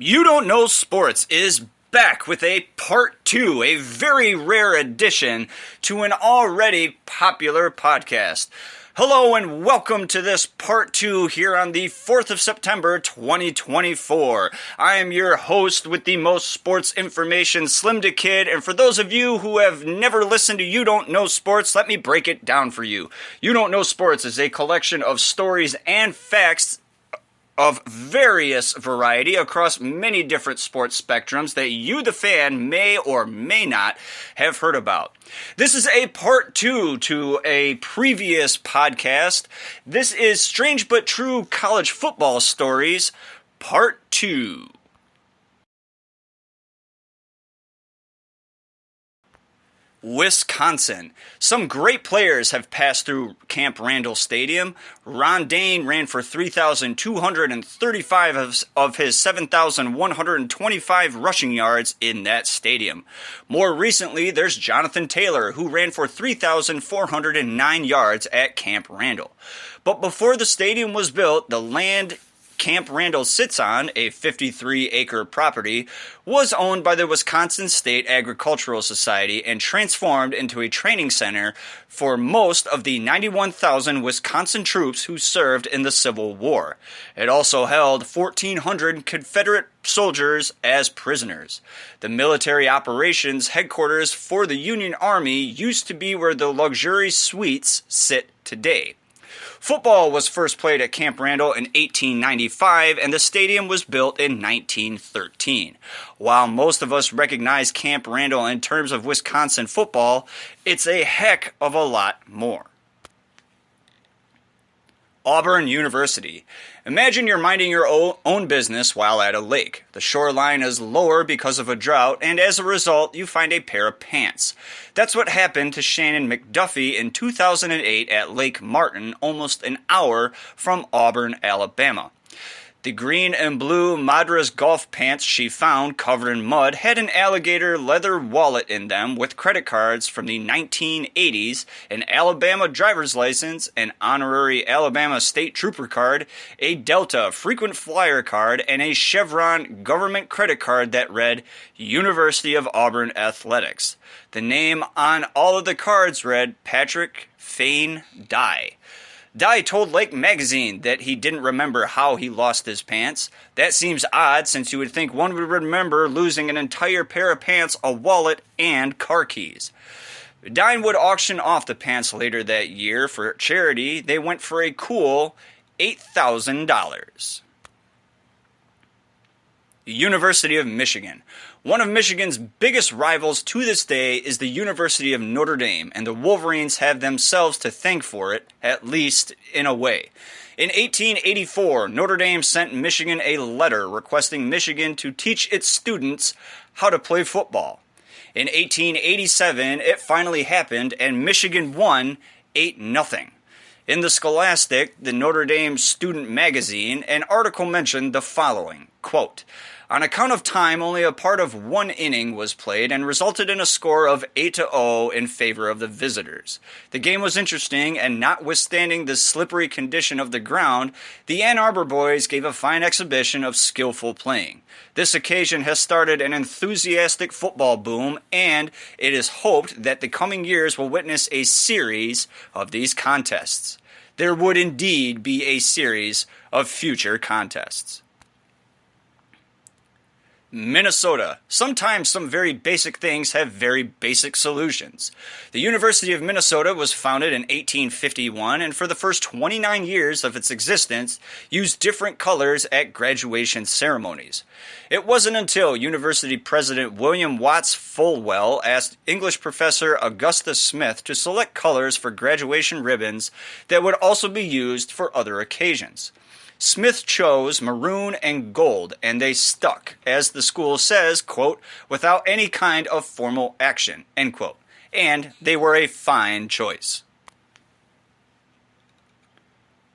You Don't Know Sports is back with a part 2, a very rare addition to an already popular podcast. Hello and welcome to this part 2 here on the 4th of September 2024. I am your host with the most sports information, Slim to Kid, and for those of you who have never listened to You Don't Know Sports, let me break it down for you. You Don't Know Sports is a collection of stories and facts of various variety across many different sports spectrums that you, the fan, may or may not have heard about. This is a part 2 to a previous podcast. This is Strange But True College Football Stories, Part 2. Wisconsin. Some great players have passed through Camp Randall Stadium. Ron Dane ran for 3,235 of his 7,125 rushing yards in that stadium. More recently, there's Jonathan Taylor, who ran for 3,409 yards at Camp Randall. But before the stadium was built, the land Camp Randall sits on, a 53-acre property, was owned by the Wisconsin State Agricultural Society and transformed into a training center for most of the 91,000 Wisconsin troops who served in the Civil War. It also held 1,400 Confederate soldiers as prisoners. The military operations headquarters for the Union Army used to be where the luxury suites sit today. Football was first played at Camp Randall in 1895, and the stadium was built in 1913. While most of us recognize Camp Randall in terms of Wisconsin football, it's a heck of a lot more. Auburn University. Imagine you're minding your own business while at a lake. The shoreline is lower because of a drought, and as a result, you find a pair of pants. That's what happened to Shannon McDuffie in 2008 at Lake Martin, almost an hour from Auburn, Alabama. The green and blue Madras golf pants she found, covered in mud, had an alligator leather wallet in them with credit cards from the 1980s, an Alabama driver's license, an honorary Alabama state trooper card, a Delta frequent flyer card, and a Chevron government credit card that read University of Auburn Athletics. The name on all of the cards read Patrick Fane Dye. Dye told Lake Magazine that he didn't remember how he lost his pants. That seems odd, since you would think one would remember losing an entire pair of pants, a wallet, and car keys. Dye would auction off the pants later that year for charity. They went for a cool $8,000. University of Michigan. One of Michigan's biggest rivals to this day is the University of Notre Dame, and the Wolverines have themselves to thank for it, at least in a way. In 1884, Notre Dame sent Michigan a letter requesting Michigan to teach its students how to play football. In 1887, it finally happened, and Michigan won 8-0. In the Scholastic, the Notre Dame student magazine, an article mentioned the following, quote, "On account of time, only a part of one inning was played and resulted in a score of 8-0 in favor of the visitors. The game was interesting, and notwithstanding the slippery condition of the ground, the Ann Arbor boys gave a fine exhibition of skillful playing. This occasion has started an enthusiastic football boom, and it is hoped that the coming years will witness a series of these contests." There would indeed be a series of future contests. Minnesota. Sometimes some very basic things have very basic solutions. The University of Minnesota was founded in 1851 and for the first 29 years of its existence used different colors at graduation ceremonies. It wasn't until University President William Watts Fulwell asked English professor Augusta Smith to select colors for graduation ribbons that would also be used for other occasions. Smith chose maroon and gold, and they stuck, as the school says, quote, "without any kind of formal action," end quote. And they were a fine choice.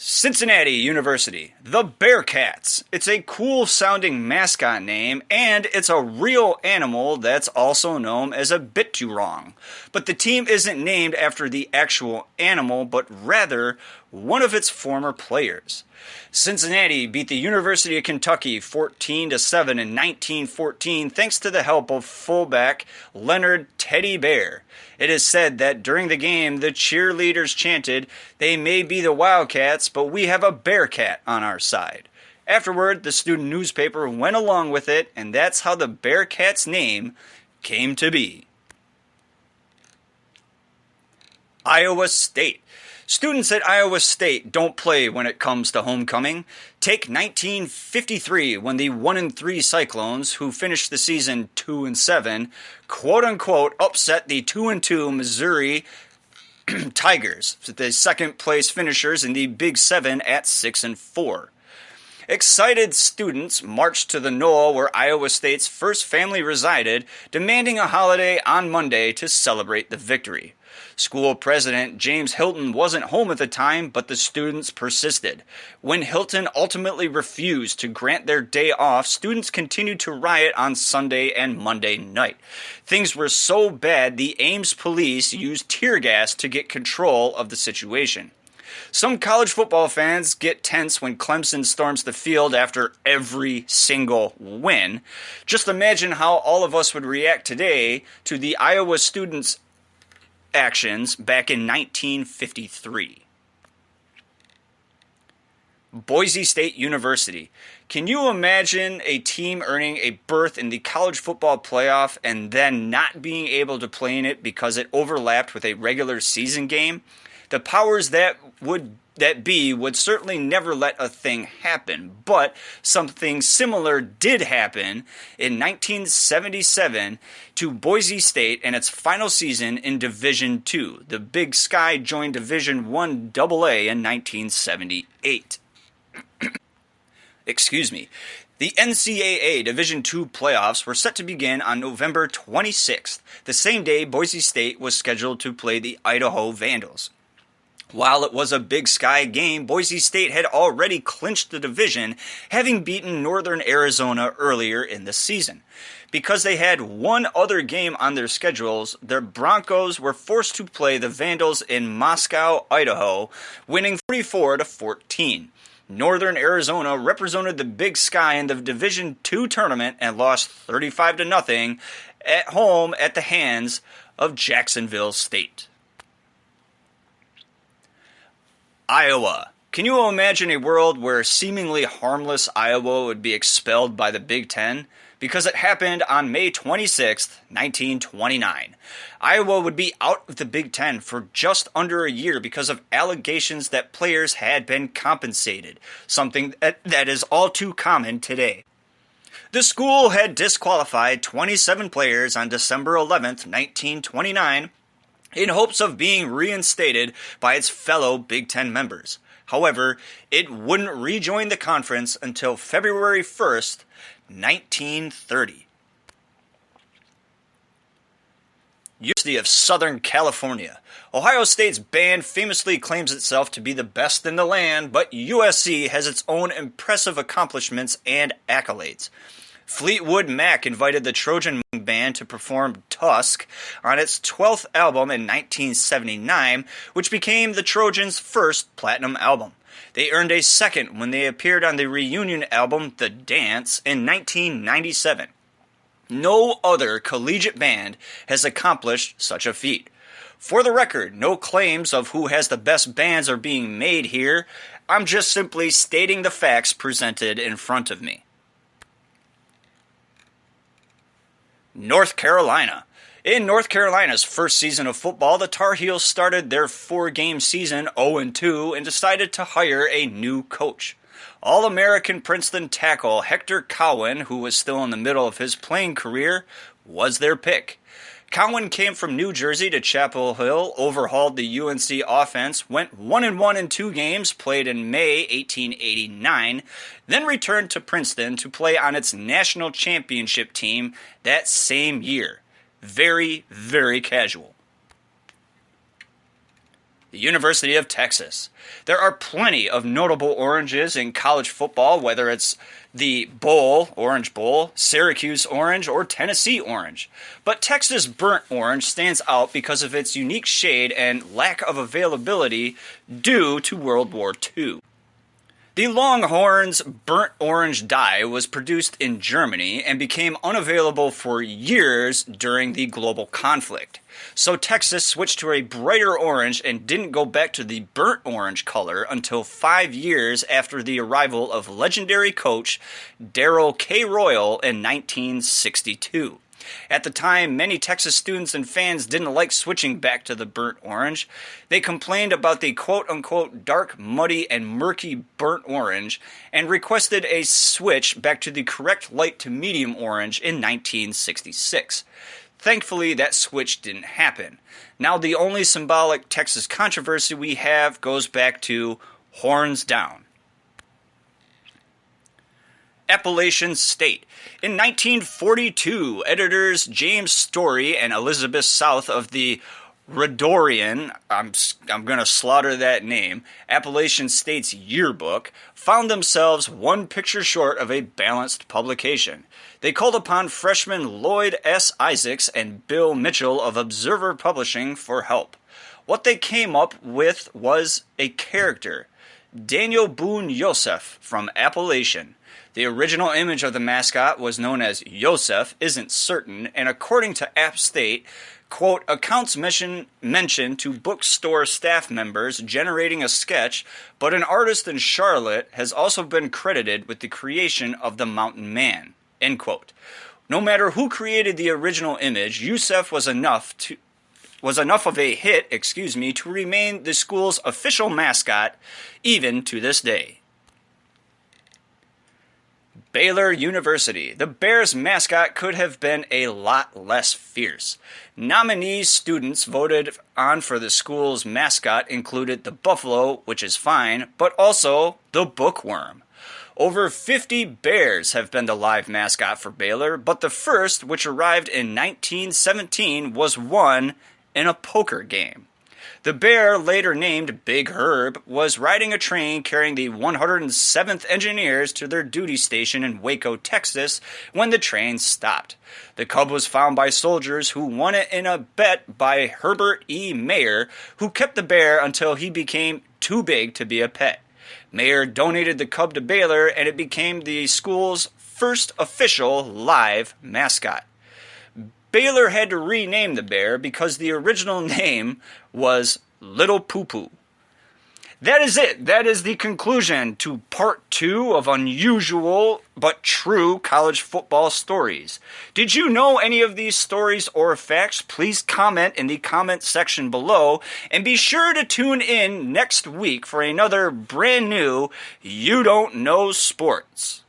Cincinnati University, the Bearcats. It's a cool-sounding mascot name, and it's a real animal that's also known as a biturong. But the team isn't named after the actual animal, but rather one of its former players. Cincinnati beat the University of Kentucky 14-7 in 1914 thanks to the help of fullback Leonard Teddy Bear. It is said that during the game, the cheerleaders chanted, "They may be the Wildcats, but we have a Bearcat on our side." Afterward, the student newspaper went along with it, and that's how the Bearcats' name came to be. Iowa State. Students at Iowa State don't play when it comes to homecoming. Take 1953, when the 1-3 Cyclones, who finished the season 2-7, quote-unquote upset the 2-2 Missouri Tigers, the second-place finishers in the Big Seven at 6-4. Excited students marched to the knoll where Iowa State's first family resided, demanding a holiday on Monday to celebrate the victory. School president James Hilton wasn't home at the time, but the students persisted. When Hilton ultimately refused to grant their day off, students continued to riot on Sunday and Monday night. Things were so bad, the Ames police used tear gas to get control of the situation. Some college football fans get tense when Clemson storms the field after every single win. Just imagine how all of us would react today to the Iowa students' actions back in 1953. Boise State University. Can you imagine a team earning a berth in the college football playoff and then not being able to play in it because it overlapped with a regular season game? The powers that be would certainly never let a thing happen, but something similar did happen in 1977 to Boise State in its final season in Division II. The Big Sky joined Division I AA in 1978. Excuse me. The NCAA Division II playoffs were set to begin on November 26th, the same day Boise State was scheduled to play the Idaho Vandals. While it was a Big Sky game, Boise State had already clinched the division, having beaten Northern Arizona earlier in the season. Because they had one other game on their schedules, the Broncos were forced to play the Vandals in Moscow, Idaho, winning 44-14. Northern Arizona represented the Big Sky in the Division II tournament and lost 35-0 at home at the hands of Jacksonville State. Iowa. Can you imagine a world where seemingly harmless Iowa would be expelled by the Big Ten? Because it happened on May 26, 1929. Iowa would be out of the Big Ten for just under a year because of allegations that players had been compensated, something that is all too common today. The school had disqualified 27 players on December 11, 1929, in hopes of being reinstated by its fellow Big Ten members. However, it wouldn't rejoin the conference until February 1st, 1930. University of Southern California. Ohio State's band famously claims itself to be the best in the land, but USC has its own impressive accomplishments and accolades. Fleetwood Mac invited the Trojan Band to perform Tusk on its 12th album in 1979, which became the Trojans' first platinum album. They earned a second when they appeared on the reunion album The Dance in 1997. No other collegiate band has accomplished such a feat. For the record, no claims of who has the best bands are being made here. I'm just simply stating the facts presented in front of me. North Carolina. In North Carolina's first season of football, the Tar Heels started their 4-game season 0-2 and decided to hire a new coach. All-American Princeton tackle Hector Cowan, who was still in the middle of his playing career, was their pick. Cowan came from New Jersey to Chapel Hill, overhauled the UNC offense, went 1-1 in 2 games played in May 1889, then returned to Princeton to play on its national championship team that same year. Very, very casual. The University of Texas. There are plenty of notable oranges in college football, whether it's the Bowl, Orange Bowl, Syracuse Orange, or Tennessee Orange. But Texas Burnt Orange stands out because of its unique shade and lack of availability due to World War II. The Longhorn's burnt orange dye was produced in Germany and became unavailable for years during the global conflict. So Texas switched to a brighter orange and didn't go back to the burnt orange color until 5 years after the arrival of legendary coach Darrell K. Royal in 1962. At the time, many Texas students and fans didn't like switching back to the burnt orange. They complained about the quote-unquote dark, muddy, and murky burnt orange and requested a switch back to the correct light to medium orange in 1966. Thankfully, that switch didn't happen. Now the only symbolic Texas controversy we have goes back to horns down. Appalachian State. In 1942, editors James Story and Elizabeth South of the Redorian, I'm going to slaughter that name, Appalachian State's yearbook, found themselves one picture short of a balanced publication. They called upon freshmen Lloyd S. Isaacs and Bill Mitchell of Observer Publishing for help. What they came up with was a character, Daniel Boone Yosef from Appalachian. The original image of the mascot was known as Yosef isn't certain, and according to App State, quote, accounts mention to bookstore staff members generating a sketch, but an artist in Charlotte has also been credited with the creation of the Mountain Man, end quote. No matter who created the original image, Yosef was enough of a hit, to remain the school's official mascot even to this day. Baylor University. The Bears mascot could have been a lot less fierce. Nominee students voted on for the school's mascot included the buffalo, which is fine, but also the bookworm. Over 50 bears have been the live mascot for Baylor, but the first, which arrived in 1917, was won in a poker game. The bear, later named Big Herb, was riding a train carrying the 107th engineers to their duty station in Waco, Texas, when the train stopped. The cub was found by soldiers who won it in a bet by Herbert E. Mayer, who kept the bear until he became too big to be a pet. Mayer donated the cub to Baylor, and it became the school's first official live mascot. Baylor had to rename the bear because the original name was Little Poo Poo. That is it. That is the conclusion to part 2 of unusual but true college football stories. Did you know any of these stories or facts? Please comment in the comment section below, and be sure to tune in next week for another brand new You Don't Know Sports.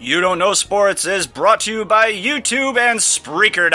You Don't Know Sports is brought to you by YouTube and Spreaker.com.